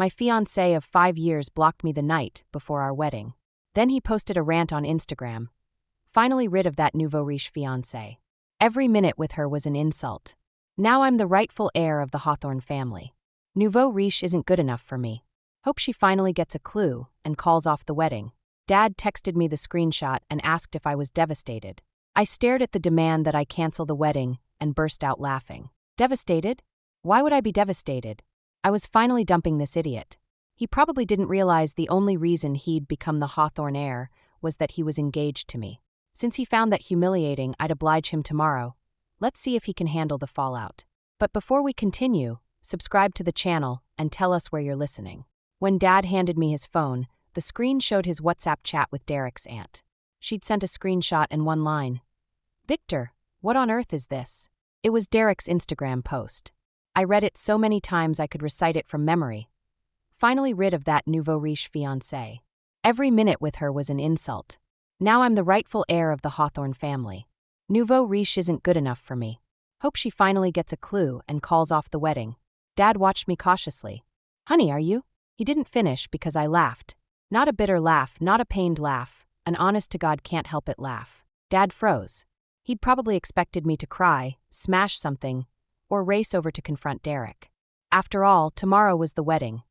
My fiancé of 5 years blocked me the night before our wedding. Then he posted a rant on Instagram. Finally rid of that nouveau riche fiancé. Every minute with her was an insult. Now I'm the rightful heir of the Hawthorne family. Nouveau riche isn't good enough for me. Hope she finally gets a clue and calls off the wedding. Dad texted me the screenshot and asked if I was devastated. I stared at the demand that I cancel the wedding and burst out laughing. Devastated? Why would I be devastated? I was finally dumping this idiot. He probably didn't realize the only reason he'd become the Hawthorne heir was that he was engaged to me. Since he found that humiliating, I'd oblige him tomorrow. Let's see if he can handle the fallout. But before we continue, subscribe to the channel and tell us where you're listening. When Dad handed me his phone, the screen showed his WhatsApp chat with Derek's aunt. She'd sent a screenshot and one line. "Victor, what on earth is this?" It was Derek's Instagram post. I read it so many times I could recite it from memory. Finally rid of that nouveau riche fiancé. Every minute with her was an insult. Now I'm the rightful heir of the Hawthorne family. Nouveau riche isn't good enough for me. Hope she finally gets a clue and calls off the wedding. Dad watched me cautiously. "Honey, are you?" He didn't finish because I laughed. Not a bitter laugh, not a pained laugh, an honest-to-God can't-help-it laugh. Dad froze. He'd probably expected me to cry, smash something, or race over to confront Derek. After all, tomorrow was the wedding.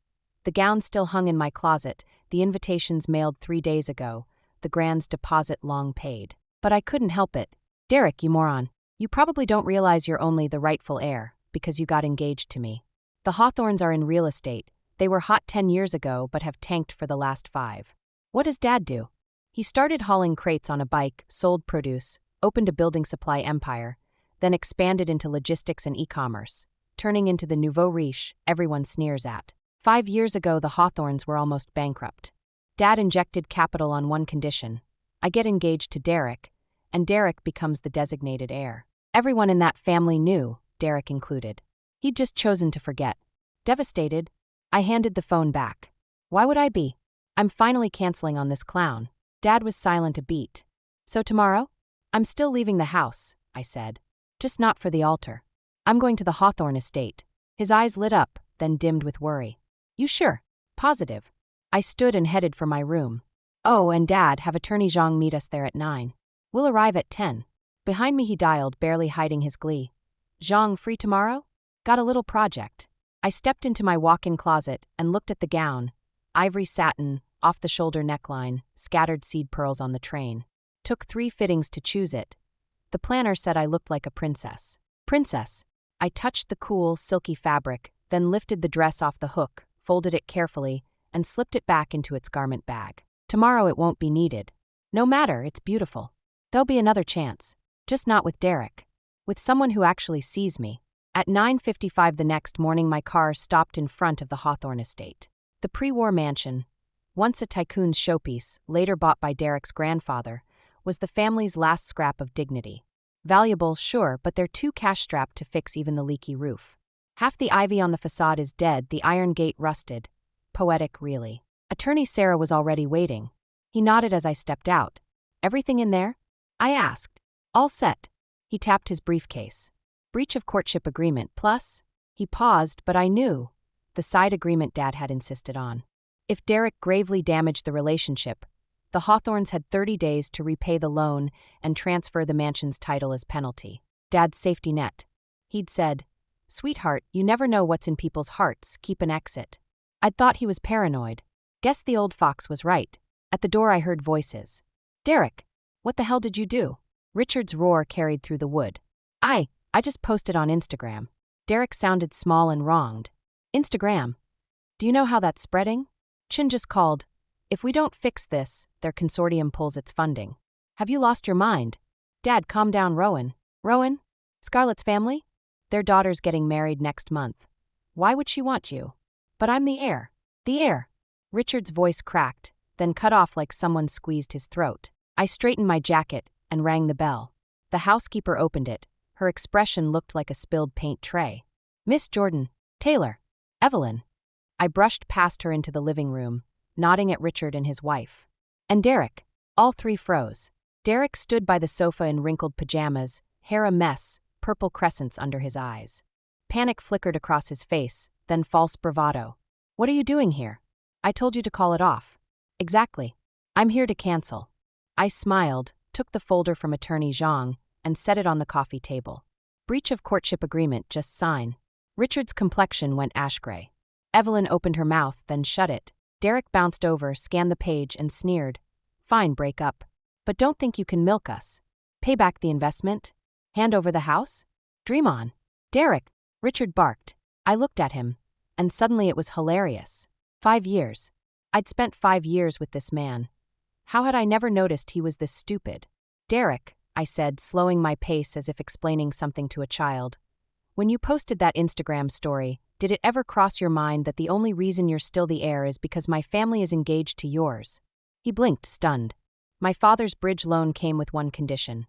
The gown still hung in my closet, the invitations mailed 3 days ago, the grand's deposit long paid. But I couldn't help it. "Derek, you moron. You probably don't realize you're only the rightful heir, because you got engaged to me. The Hawthorns are in real estate. They were hot 10 years ago but have tanked for the last 5. What does Dad do? He started hauling crates on a bike, sold produce, opened a building supply empire, then expanded into logistics and e-commerce, turning into the nouveau riche everyone sneers at. 5 years ago, the Hawthorns were almost bankrupt. Dad injected capital on one condition. I get engaged to Derek, and Derek becomes the designated heir. Everyone in that family knew, Derek included. He'd just chosen to forget. Devastated, I handed the phone back. Why would I be? I'm finally canceling on this clown. Dad was silent a beat. So tomorrow? I'm still leaving the house, I said. Just not for the altar. I'm going to the Hawthorne estate. His eyes lit up, then dimmed with worry. You sure? Positive. I stood and headed for my room. Oh, and Dad, have attorney Zhang meet us there at 9. We'll arrive at 10. Behind me he dialed, barely hiding his glee. Zhang, free tomorrow? Got a little project. I stepped into my walk-in closet and looked at the gown. Ivory satin, off-the-shoulder neckline, scattered seed pearls on the train. Took 3 fittings to choose it. The planner said I looked like a princess. Princess. I touched the cool, silky fabric, then lifted the dress off the hook, folded it carefully, and slipped it back into its garment bag. Tomorrow it won't be needed. No matter, it's beautiful. There'll be another chance. Just not with Derek. With someone who actually sees me. At 9:55 the next morning my car stopped in front of the Hawthorne estate. The pre-war mansion, once a tycoon's showpiece, later bought by Derek's grandfather, was the family's last scrap of dignity. Valuable, sure, but they're too cash-strapped to fix even the leaky roof. Half the ivy on the facade is dead, the iron gate rusted. Poetic, really. Attorney Sarah was already waiting. He nodded as I stepped out. Everything in there? I asked. All set. He tapped his briefcase. Breach of courtship agreement, plus? He paused, but I knew. The side agreement Dad had insisted on. If Derek gravely damaged the relationship, the Hawthorns had 30 days to repay the loan and transfer the mansion's title as penalty. Dad's safety net. He'd said, "Sweetheart, you never know what's in people's hearts, keep an exit." I'd thought he was paranoid. Guess the old fox was right. At the door I heard voices. "Derek, what the hell did you do?" Richard's roar carried through the wood. I just posted on Instagram." Derek sounded small and wronged. "Instagram? Do you know how that's spreading?" Chin just called. "If we don't fix this, their consortium pulls its funding." "Have you lost your mind?" "Dad, calm down, Rowan." "Rowan? Scarlett's family? Their daughter's getting married next month. Why would she want you?" "But I'm the heir." "The heir?" Richard's voice cracked, then cut off like someone squeezed his throat. I straightened my jacket and rang the bell. The housekeeper opened it. Her expression looked like a spilled paint tray. "Miss Jordan, Taylor, Evelyn." I brushed past her into the living room, nodding at Richard and his wife. "And Derek." All 3 froze. Derek stood by the sofa in wrinkled pajamas, hair a mess, purple crescents under his eyes. Panic flickered across his face, then false bravado. What are you doing here? I told you to call it off. Exactly. I'm here to cancel. I smiled, took the folder from Attorney Zhang, and set it on the coffee table. Breach of courtship agreement, just sign. Richard's complexion went ash-gray. Evelyn opened her mouth, then shut it. Derek bounced over, scanned the page, and sneered. Fine, break up. But don't think you can milk us. Pay back the investment? Hand over the house? Dream on. Derek, Richard barked. I looked at him, and suddenly it was hilarious. 5 years. I'd spent 5 years with this man. How had I never noticed he was this stupid? Derek, I said, slowing my pace as if explaining something to a child. When you posted that Instagram story, did it ever cross your mind that the only reason you're still the heir is because my family is engaged to yours? He blinked, stunned. My father's bridge loan came with one condition.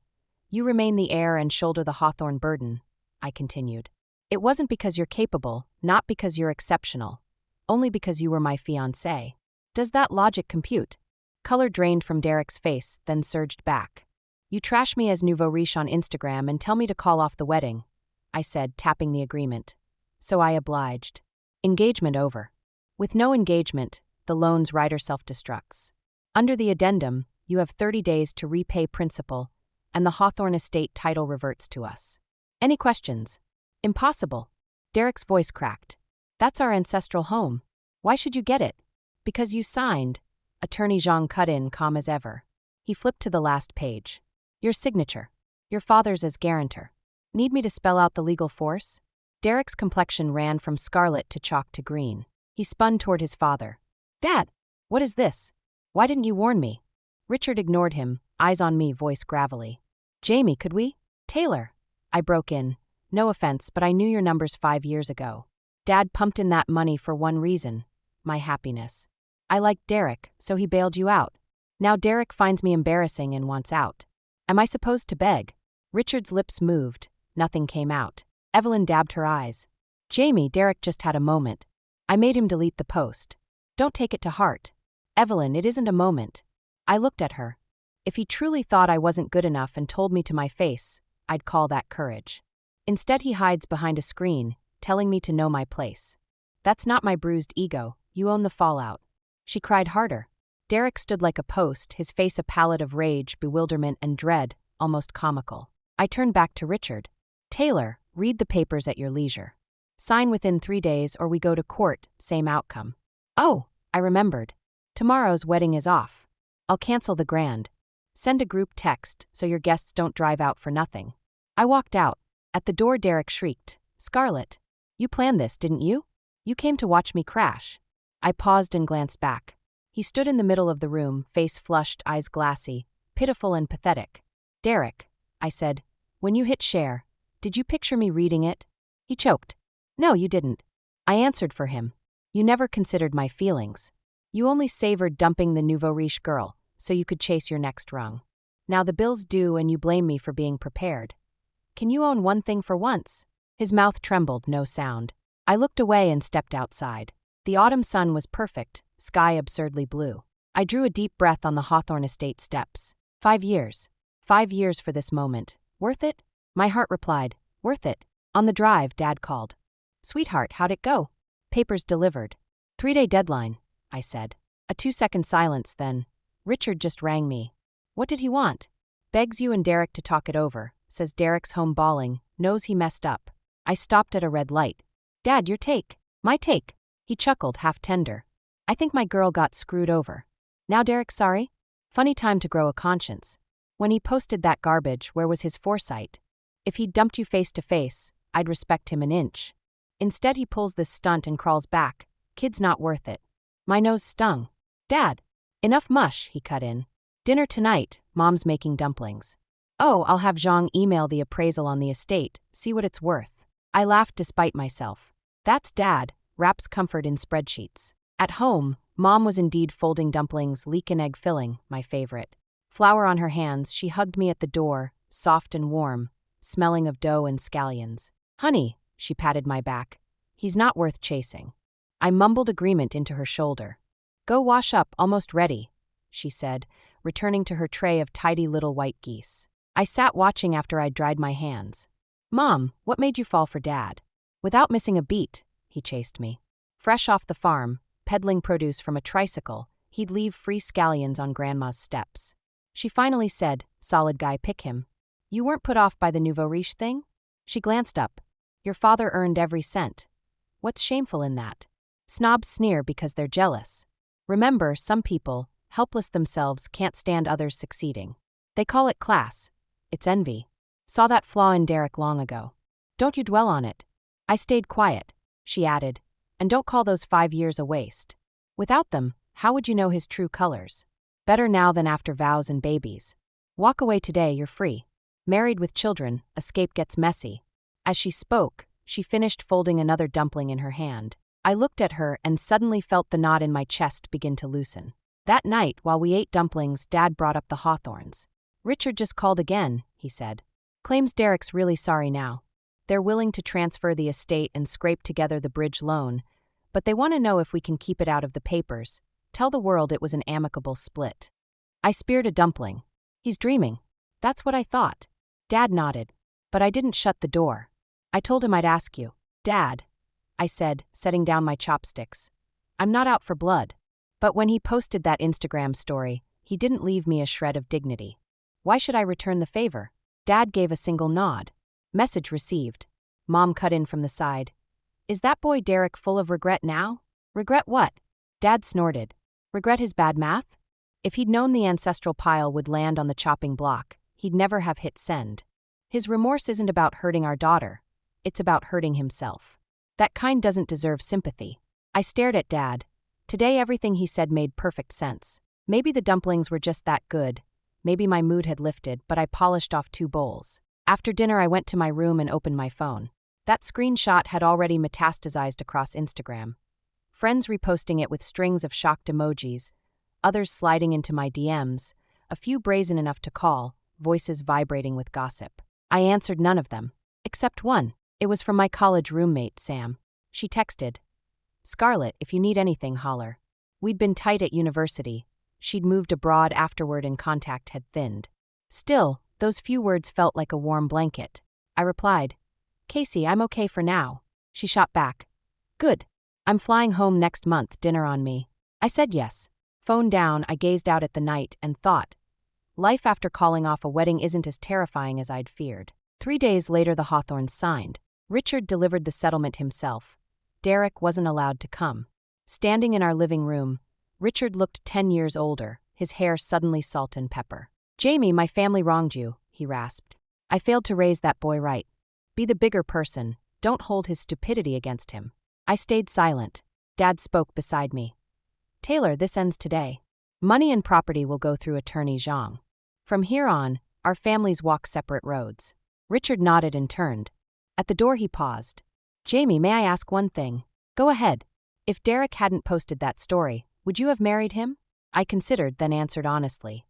You remain the heir and shoulder the Hawthorne burden, I continued. It wasn't because you're capable, not because you're exceptional. Only because you were my fiancé. Does that logic compute? Color drained from Derek's face, then surged back. You trash me as nouveau riche on Instagram and tell me to call off the wedding, I said, tapping the agreement. So I obliged. Engagement over. With no engagement, the loan's rider self-destructs. Under the addendum, you have 30 days to repay principal, and the Hawthorne estate title reverts to us. Any questions? Impossible. Derek's voice cracked. That's our ancestral home. Why should you get it? Because you signed. Attorney Zhang cut in, calm as ever. He flipped to the last page. Your signature. Your father's as guarantor. Need me to spell out the legal force? Derek's complexion ran from scarlet to chalk to green. He spun toward his father. Dad, what is this? Why didn't you warn me? Richard ignored him, eyes on me, voice gravelly. Jamie, could we? Taylor. I broke in. No offense, but I knew your numbers 5 years ago. Dad pumped in that money for one reason. My happiness. I liked Derek, so he bailed you out. Now Derek finds me embarrassing and wants out. Am I supposed to beg? Richard's lips moved. Nothing came out. Evelyn dabbed her eyes. Jamie, Derek just had a moment. I made him delete the post. Don't take it to heart. Evelyn, it isn't a moment. I looked at her. If he truly thought I wasn't good enough and told me to my face, I'd call that courage. Instead, he hides behind a screen, telling me to know my place. That's not my bruised ego. You own the fallout. She cried harder. Derek stood like a post, his face a palette of rage, bewilderment, and dread, almost comical. I turned back to Richard. Taylor, read the papers at your leisure. Sign within 3 days or we go to court, same outcome. Oh, I remembered. Tomorrow's wedding is off. I'll cancel the grand. Send a group text so your guests don't drive out for nothing. I walked out. At the door, Derek shrieked. Scarlett, you planned this, didn't you? You came to watch me crash. I paused and glanced back. He stood in the middle of the room, face flushed, eyes glassy, pitiful and pathetic. Derek, I said, when you hit share, did you picture me reading it? He choked. No, you didn't. I answered for him. You never considered my feelings. You only savored dumping the nouveau riche girl, so you could chase your next rung. Now the bill's due and you blame me for being prepared. Can you own one thing for once? His mouth trembled, no sound. I looked away and stepped outside. The autumn sun was perfect, sky absurdly blue. I drew a deep breath on the Hawthorne estate steps. 5 years. 5 years for this moment. Worth it? My heart replied, worth it. On the drive, Dad called. Sweetheart, how'd it go? Papers delivered. 3-day deadline, I said. A 2-second silence, then. Richard just rang me. What did he want? Begs you and Derek to talk it over, says Derek's home bawling, knows he messed up. I stopped at a red light. Dad, your take. My take. He chuckled, half tender. I think my girl got screwed over. Now Derek's sorry? Funny time to grow a conscience. When he posted that garbage, where was his foresight? If he'd dumped you face to face, I'd respect him an inch. Instead he pulls this stunt and crawls back. Kid's not worth it. My nose stung. Dad. Enough mush, he cut in. Dinner tonight, Mom's making dumplings. Oh, I'll have Zhang email the appraisal on the estate, see what it's worth. I laughed despite myself. That's Dad, wraps comfort in spreadsheets. At home, Mom was indeed folding dumplings, leek and egg filling, my favorite. Flour on her hands, she hugged me at the door, soft and warm, smelling of dough and scallions. Honey, she patted my back. He's not worth chasing. I mumbled agreement into her shoulder. Go wash up, almost ready, she said, returning to her tray of tidy little white geese. I sat watching after I'd dried my hands. Mom, what made you fall for Dad? Without missing a beat, he chased me. Fresh off the farm, peddling produce from a tricycle, he'd leave free scallions on Grandma's steps. She finally said, "Solid guy, pick him. You weren't put off by the nouveau riche thing?" She glanced up. "Your father earned every cent. What's shameful in that?" Snobs sneer because they're jealous. Remember, some people, helpless themselves, can't stand others succeeding. They call it class. It's envy. Saw that flaw in Derek long ago. Don't you dwell on it. I stayed quiet, she added, and don't call those 5 years a waste. Without them, how would you know his true colors? Better now than after vows and babies. Walk away today, you're free. Married with children, escape gets messy. As she spoke, she finished folding another dumpling in her hand. I looked at her and suddenly felt the knot in my chest begin to loosen. That night, while we ate dumplings, Dad brought up the Hawthorns. "Richard just called again," he said. "Claims Derek's really sorry now. They're willing to transfer the estate and scrape together the bridge loan, but they want to know if we can keep it out of the papers. Tell the world it was an amicable split." I speared a dumpling. "He's dreaming." "That's what I thought." Dad nodded. But I didn't shut the door. I told him I'd ask you. "Dad," I said, setting down my chopsticks, "I'm not out for blood." But when he posted that Instagram story, he didn't leave me a shred of dignity. Why should I return the favor? Dad gave a single nod. Message received. Mom cut in from the side. "Is that boy Derek full of regret now?" "Regret what?" Dad snorted. "Regret his bad math?" If he'd known the ancestral pile would land on the chopping block, he'd never have hit send. His remorse isn't about hurting our daughter. It's about hurting himself. That kind doesn't deserve sympathy. I stared at Dad. Today everything he said made perfect sense. Maybe the dumplings were just that good. Maybe my mood had lifted, but I polished off 2 bowls. After dinner I went to my room and opened my phone. That screenshot had already metastasized across Instagram. Friends reposting it with strings of shocked emojis, others sliding into my DMs, a few brazen enough to call, voices vibrating with gossip. I answered none of them. Except one. It was from my college roommate, Sam. She texted, "Scarlett, if you need anything, holler." We'd been tight at university. She'd moved abroad afterward and contact had thinned. Still, those few words felt like a warm blanket. I replied, "Casey, I'm okay for now." She shot back, "Good. I'm flying home next month, dinner on me." I said yes. Phone down, I gazed out at the night and thought, life after calling off a wedding isn't as terrifying as I'd feared. 3 days later the Hawthorns signed. Richard delivered the settlement himself. Derek wasn't allowed to come. Standing in our living room, Richard looked 10 years older, his hair suddenly salt and pepper. "Jamie, my family wronged you," he rasped. "I failed to raise that boy right. Be the bigger person, don't hold his stupidity against him." I stayed silent. Dad spoke beside me. "Taylor, this ends today. Money and property will go through Attorney Zhang. From here on, our families walk separate roads." Richard nodded and turned. At the door he paused. "Jamie, may I ask one thing?" "Go ahead." "If Derek hadn't posted that story, would you have married him?" I considered, then answered honestly,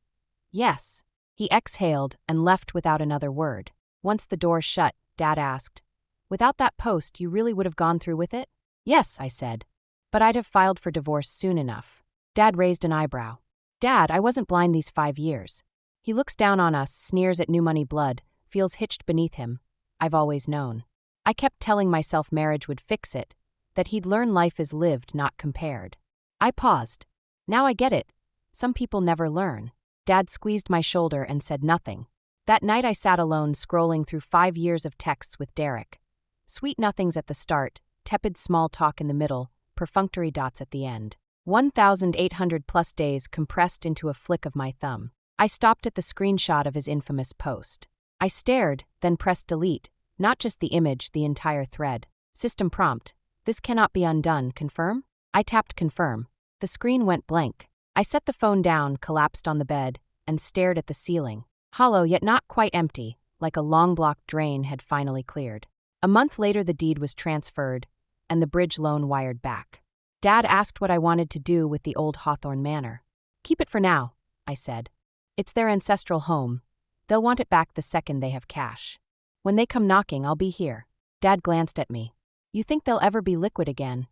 "Yes." He exhaled and left without another word. Once the door shut, Dad asked, "Without that post, you really would have gone through with it?" "Yes," I said. "But I'd have filed for divorce soon enough." Dad raised an eyebrow. "Dad, I wasn't blind these 5 years." He looks down on us, sneers at new money blood, feels hitched beneath him. "I've always known. I kept telling myself marriage would fix it, that he'd learn life is lived, not compared." I paused. "Now I get it. Some people never learn." Dad squeezed my shoulder and said nothing. That night I sat alone scrolling through 5 years of texts with Derek. Sweet nothings at the start, tepid small talk in the middle, perfunctory dots at the end. 1,800 plus days compressed into a flick of my thumb. I stopped at the screenshot of his infamous post. I stared, then pressed delete, not just the image, the entire thread. System prompt, "This cannot be undone, confirm?" I tapped confirm. The screen went blank. I set the phone down, collapsed on the bed, and stared at the ceiling. Hollow yet not quite empty, like a long-blocked drain had finally cleared. A month later the deed was transferred, and the bridge loan wired back. Dad asked what I wanted to do with the old Hawthorne Manor. "Keep it for now," I said. "It's their ancestral home. They'll want it back the second they have cash. When they come knocking, I'll be here." Dad glanced at me. "You think they'll ever be liquid again?"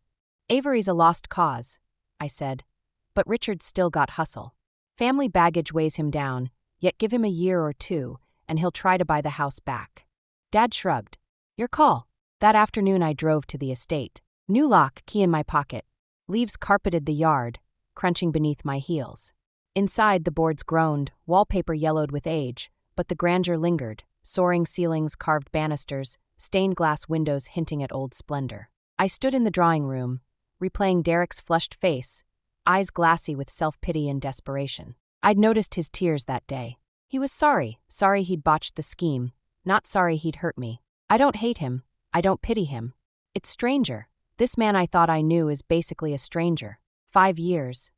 "Avery's a lost cause," I said. "But Richard's still got hustle. Family baggage weighs him down, yet give him a year or 2, and he'll try to buy the house back." Dad shrugged. "Your call." That afternoon I drove to the estate. New lock, key in my pocket. Leaves carpeted the yard, crunching beneath my heels. Inside, the boards groaned, wallpaper yellowed with age, but the grandeur lingered, soaring ceilings, carved banisters, stained glass windows hinting at old splendor. I stood in the drawing room, replaying Derek's flushed face, eyes glassy with self-pity and desperation. I'd noticed his tears that day. He was sorry he'd botched the scheme, not sorry he'd hurt me. I don't hate him, I don't pity him. It's stranger. This man I thought I knew is basically a stranger. 5 years.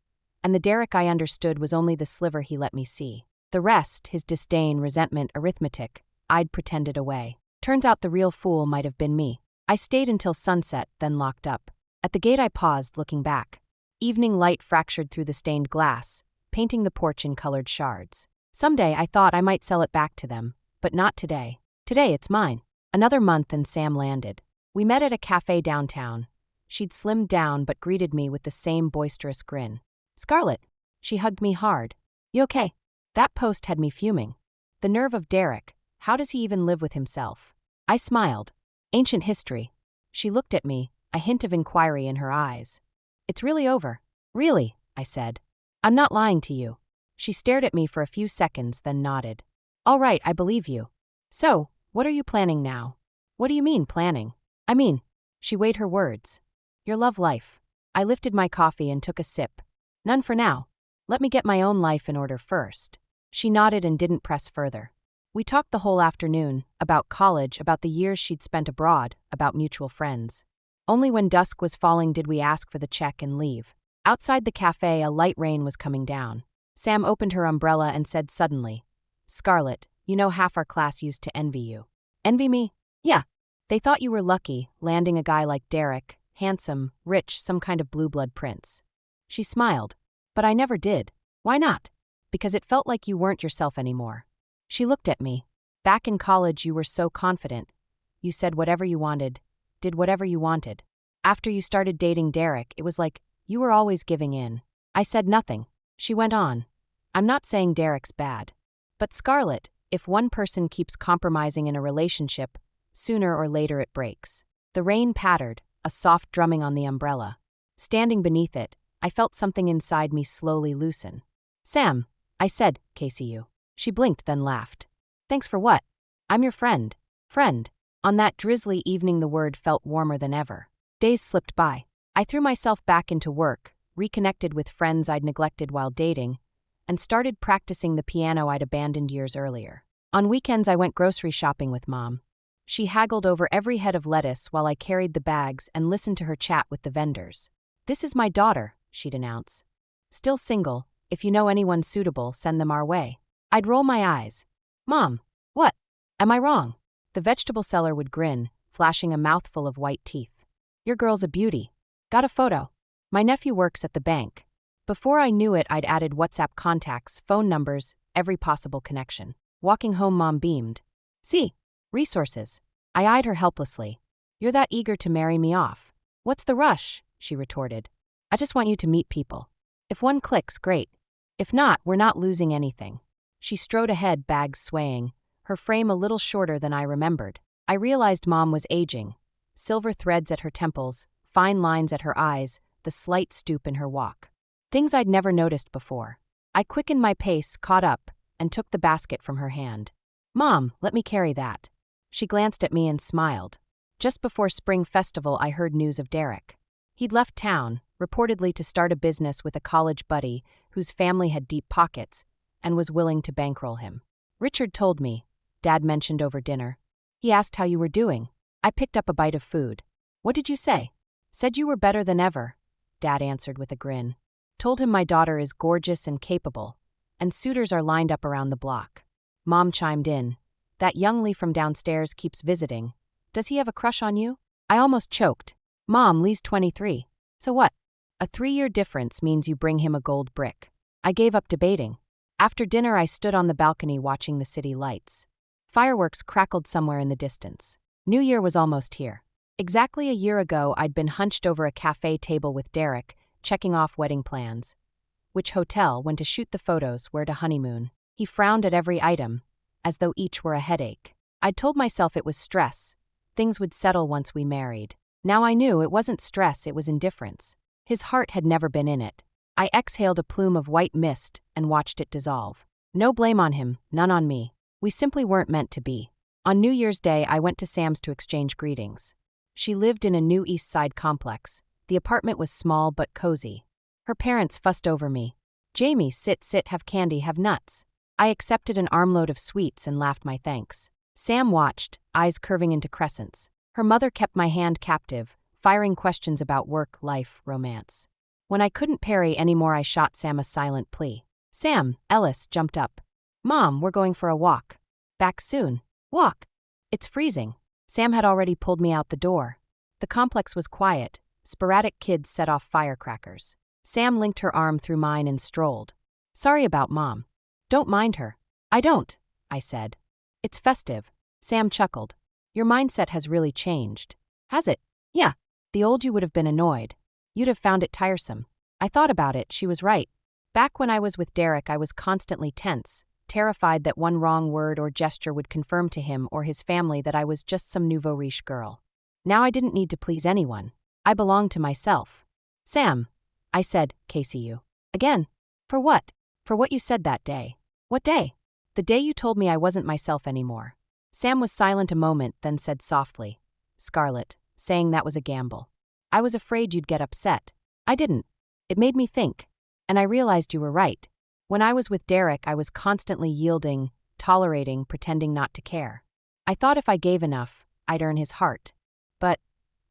And the Derek I understood was only the sliver he let me see. The rest, his disdain, resentment, arithmetic, I'd pretended away. Turns out the real fool might have been me. I stayed until sunset, then locked up. At the gate I paused, looking back. Evening light fractured through the stained glass, painting the porch in colored shards. Someday I thought I might sell it back to them, but not today. Today it's mine. Another month and Sam landed. We met at a cafe downtown. She'd slimmed down but greeted me with the same boisterous grin. Scarlett. She hugged me hard. You okay? That post had me fuming. The nerve of Derek. How does he even live with himself? I smiled. Ancient history. She looked at me, a hint of inquiry in her eyes. It's really over. Really, I said. I'm not lying to you. She stared at me for a few seconds, then nodded. All right, I believe you. So, what are you planning now? What do you mean, planning? I mean, she weighed her words. Your love life. I lifted my coffee and took a sip. None for now. Let me get my own life in order first. She nodded and didn't press further. We talked the whole afternoon, about college, about the years she'd spent abroad, about mutual friends. Only when dusk was falling did we ask for the check and leave. Outside the cafe, a light rain was coming down. Sam opened her umbrella and said suddenly, Scarlett, you know half our class used to envy you. Envy me? Yeah. They thought you were lucky, landing a guy like Derek, handsome, rich, some kind of blue blood prince. She smiled. But I never did. Why not? Because it felt like you weren't yourself anymore. She looked at me. Back in college you were so confident. You said whatever you wanted, did whatever you wanted. After you started dating Derek, it was like you were always giving in. I said nothing. She went on. I'm not saying Derek's bad. But Scarlett, if one person keeps compromising in a relationship, sooner or later it breaks. The rain pattered, a soft drumming on the umbrella. Standing beneath it, I felt something inside me slowly loosen. Sam, I said, KCU. She blinked, then laughed. Thanks for what? I'm your friend. Friend. On that drizzly evening the word felt warmer than ever. Days slipped by. I threw myself back into work, reconnected with friends I'd neglected while dating, and started practicing the piano I'd abandoned years earlier. On weekends I went grocery shopping with Mom. She haggled over every head of lettuce while I carried the bags and listened to her chat with the vendors. This is my daughter, she'd announce. Still single. If you know anyone suitable, send them our way. I'd roll my eyes. Mom, what? Am I wrong? The vegetable seller would grin, flashing a mouthful of white teeth. Your girl's a beauty. Got a photo. My nephew works at the bank. Before I knew it, I'd added WhatsApp contacts, phone numbers, every possible connection. Walking home, Mom beamed. See? Resources. I eyed her helplessly. You're that eager to marry me off. What's the rush? She retorted. I just want you to meet people. If one clicks, great. If not, we're not losing anything. She strode ahead, bags swaying, her frame a little shorter than I remembered. I realized Mom was aging. Silver threads at her temples, fine lines at her eyes, the slight stoop in her walk. Things I'd never noticed before. I quickened my pace, caught up, and took the basket from her hand. Mom, let me carry that. She glanced at me and smiled. Just before Spring Festival, I heard news of Derek. He'd left town, reportedly to start a business with a college buddy whose family had deep pockets and was willing to bankroll him. Richard told me, Dad mentioned over dinner. He asked how you were doing. I picked up a bite of food. What did you say? Said you were better than ever, Dad answered with a grin. Told him my daughter is gorgeous and capable, and suitors are lined up around the block. Mom chimed in. That young Lee from downstairs keeps visiting. Does he have a crush on you? I almost choked. Mom, Lee's 23. So what? A 3-year difference means you bring him a gold brick. I gave up debating. After dinner, I stood on the balcony watching the city lights. Fireworks crackled somewhere in the distance. New Year was almost here. Exactly a year ago, I'd been hunched over a cafe table with Derek, checking off wedding plans. Which hotel, when to shoot the photos, where to honeymoon. He frowned at every item, as though each were a headache. I'd told myself it was stress. Things would settle once we married. Now I knew it wasn't stress, it was indifference. His heart had never been in it. I exhaled a plume of white mist and watched it dissolve. No blame on him, none on me. We simply weren't meant to be. On New Year's Day, I went to Sam's to exchange greetings. She lived in a new East Side complex. The apartment was small but cozy. Her parents fussed over me. "Jamie, sit, have candy, have nuts." I accepted an armload of sweets and laughed my thanks. Sam watched, eyes curving into crescents. Her mother kept my hand captive, firing questions about work, life, romance. When I couldn't parry anymore, I shot Sam a silent plea. "Sam," Ellis jumped up. "Mom, we're going for a walk." "Back soon." "Walk." "It's freezing." Sam had already pulled me out the door. The complex was quiet. Sporadic kids set off firecrackers. Sam linked her arm through mine and strolled. "Sorry about Mom." "Don't mind her." "I don't," I said. "It's festive." Sam chuckled. "Your mindset has really changed." "Has it?" "Yeah. The old you would have been annoyed. You'd have found it tiresome." I thought about it, she was right. Back when I was with Derek, I was constantly tense, terrified that one wrong word or gesture would confirm to him or his family that I was just some nouveau riche girl. Now I didn't need to please anyone. I belonged to myself. "Sam," I said, "Casey, you." "Again?" "For what?" "For what you said that day." "What day?" "The day you told me I wasn't myself anymore." Sam was silent a moment, then said softly, "Scarlett," saying that was a gamble. "I was afraid you'd get upset." "I didn't. It made me think. And I realized you were right. When I was with Derek, I was constantly yielding, tolerating, pretending not to care. I thought if I gave enough, I'd earn his heart. But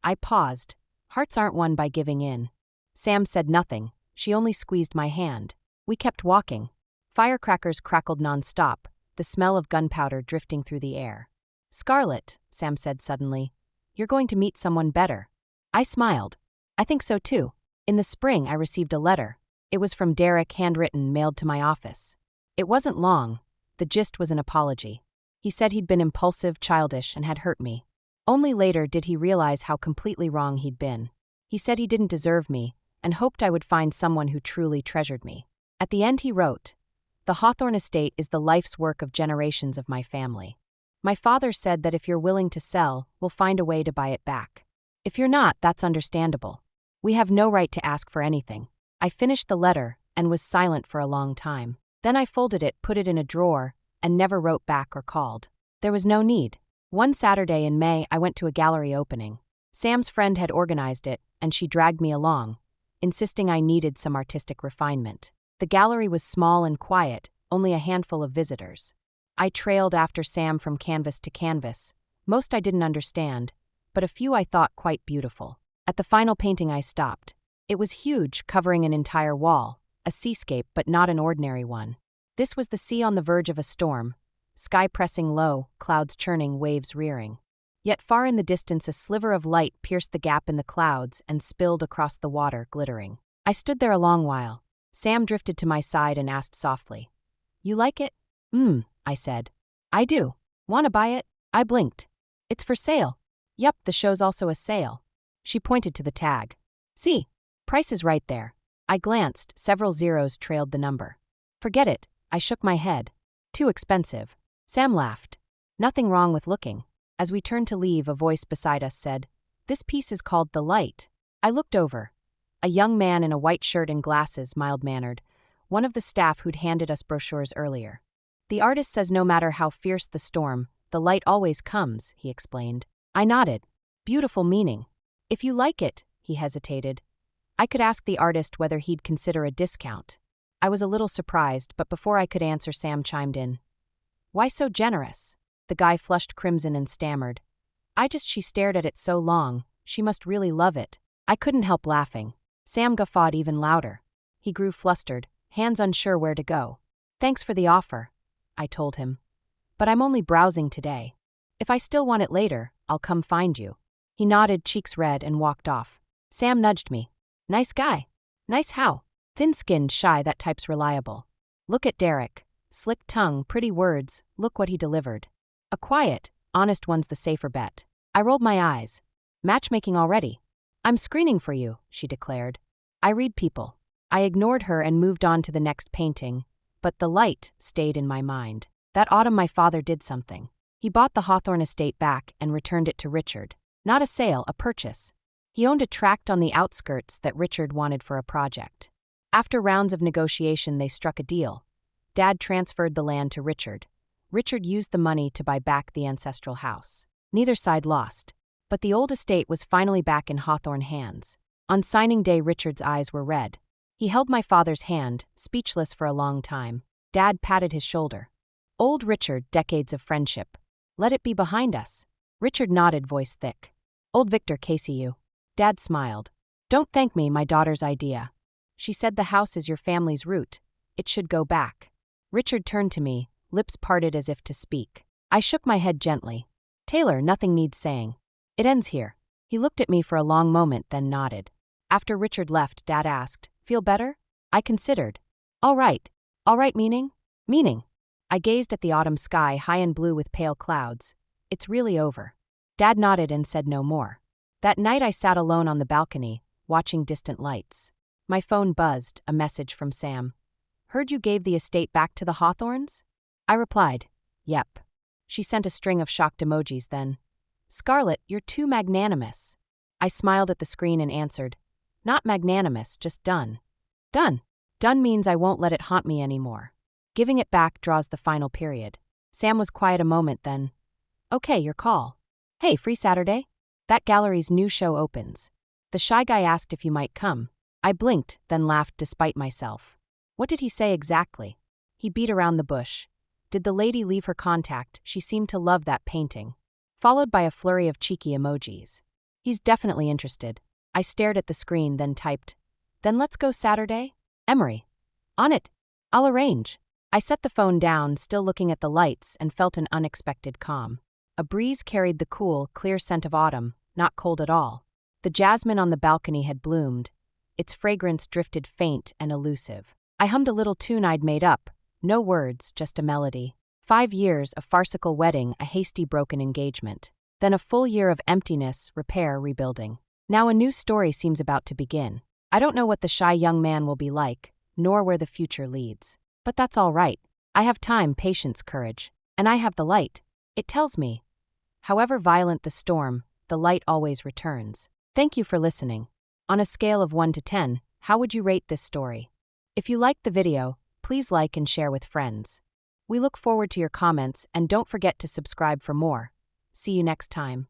I paused. Hearts aren't won by giving in." Sam said nothing. She only squeezed my hand. We kept walking. Firecrackers crackled nonstop, the smell of gunpowder drifting through the air. "Scarlett," Sam said suddenly, "you're going to meet someone better." I smiled. "I think so too." In the spring, I received a letter. It was from Derek, handwritten, mailed to my office. It wasn't long. The gist was an apology. He said he'd been impulsive, childish, and had hurt me. Only later did he realize how completely wrong he'd been. He said he didn't deserve me, and hoped I would find someone who truly treasured me. At the end he wrote, "The Hawthorne estate is the life's work of generations of my family. My father said that if you're willing to sell, we'll find a way to buy it back. If you're not, that's understandable. We have no right to ask for anything." I finished the letter and was silent for a long time. Then I folded it, put it in a drawer, and never wrote back or called. There was no need. One Saturday in May, I went to a gallery opening. Sam's friend had organized it, and she dragged me along, insisting I needed some artistic refinement. The gallery was small and quiet, only a handful of visitors. I trailed after Sam from canvas to canvas. Most I didn't understand, but a few I thought quite beautiful. At the final painting I stopped. It was huge, covering an entire wall, a seascape but not an ordinary one. This was the sea on the verge of a storm, sky pressing low, clouds churning, waves rearing. Yet far in the distance a sliver of light pierced the gap in the clouds and spilled across the water, glittering. I stood there a long while. Sam drifted to my side and asked softly, "You like it?" I said. "I do. Want to buy it?" I blinked. "It's for sale." "Yup, the show's also a sale." She pointed to the tag. "See? Price is right there." I glanced, several zeros trailed the number. "Forget it." I shook my head. "Too expensive." Sam laughed. "Nothing wrong with looking." As we turned to leave, a voice beside us said, "This piece is called The Light." I looked over. A young man in a white shirt and glasses, mild-mannered, one of the staff who'd handed us brochures earlier. "The artist says no matter how fierce the storm, the light always comes," he explained. I nodded. "Beautiful meaning." "If you like it," he hesitated. I could ask the artist whether he'd consider a discount. I was a little surprised, but before I could answer, Sam chimed in. "Why so generous?" The guy flushed crimson and stammered. She stared at it so long, she must really love it." I couldn't help laughing. Sam guffawed even louder. He grew flustered, hands unsure where to go. "Thanks for the offer," I told him. "But I'm only browsing today. If I still want it later, I'll come find you." He nodded, cheeks red, and walked off. Sam nudged me. "Nice guy." "Nice how?" "Thin-skinned, shy, that type's reliable." "Look at Derek. Slick tongue, pretty words, look what he delivered." "A quiet, honest one's the safer bet." I rolled my eyes. "Matchmaking already?" "I'm screening for you," she declared. "I read people." I ignored her and moved on to the next painting, but The Light stayed in my mind. That autumn my father did something. He bought the Hawthorne estate back and returned it to Richard. Not a sale, a purchase. He owned a tract on the outskirts that Richard wanted for a project. After rounds of negotiation, they struck a deal. Dad transferred the land to Richard. Richard used the money to buy back the ancestral house. Neither side lost. But the old estate was finally back in Hawthorne hands. On signing day, Richard's eyes were red. He held my father's hand, speechless for a long time. Dad patted his shoulder. Old Richard, decades of friendship. Let it be behind us. Richard nodded, voice thick. Old Victor Casey you. Dad smiled. Don't thank me, my daughter's idea. She said the house is your family's root. It should go back. Richard turned to me, lips parted as if to speak. I shook my head gently. Taylor, nothing needs saying. It ends here. He looked at me for a long moment, then nodded. After Richard left, Dad asked, Feel better? I considered. All right. All right, meaning? Meaning. I gazed at the autumn sky, high and blue with pale clouds. It's really over. Dad nodded and said no more. That night I sat alone on the balcony, watching distant lights. My phone buzzed, a message from Sam. Heard you gave the estate back to the Hawthorns? I replied, Yep. She sent a string of shocked emojis then. Scarlett, you're too magnanimous. I smiled at the screen and answered, Not magnanimous, just done. Done. Done means I won't let it haunt me anymore. Giving it back draws the final period. Sam was quiet a moment then. Okay, your call. Hey, free Saturday? That gallery's new show opens. The shy guy asked if you might come. I blinked, then laughed despite myself. What did he say exactly? He beat around the bush. Did the lady leave her contact? She seemed to love that painting. Followed by a flurry of cheeky emojis. He's definitely interested. I stared at the screen, then typed, Then let's go Saturday? Emery. On it. I'll arrange. I set the phone down, still looking at the lights, and felt an unexpected calm. A breeze carried the cool, clear scent of autumn, not cold at all. The jasmine on the balcony had bloomed. Its fragrance drifted faint and elusive. I hummed a little tune I'd made up. No words, just a melody. 5 years, a farcical wedding, a hasty broken engagement. Then a full year of emptiness, repair, rebuilding. Now a new story seems about to begin. I don't know what the shy young man will be like, nor where the future leads. But that's all right. I have time, patience, courage. And I have the light. It tells me. However violent the storm, the light always returns. Thank you for listening. On a scale of 1 to 10, how would you rate this story? If you liked the video, please like and share with friends. We look forward to your comments and don't forget to subscribe for more. See you next time.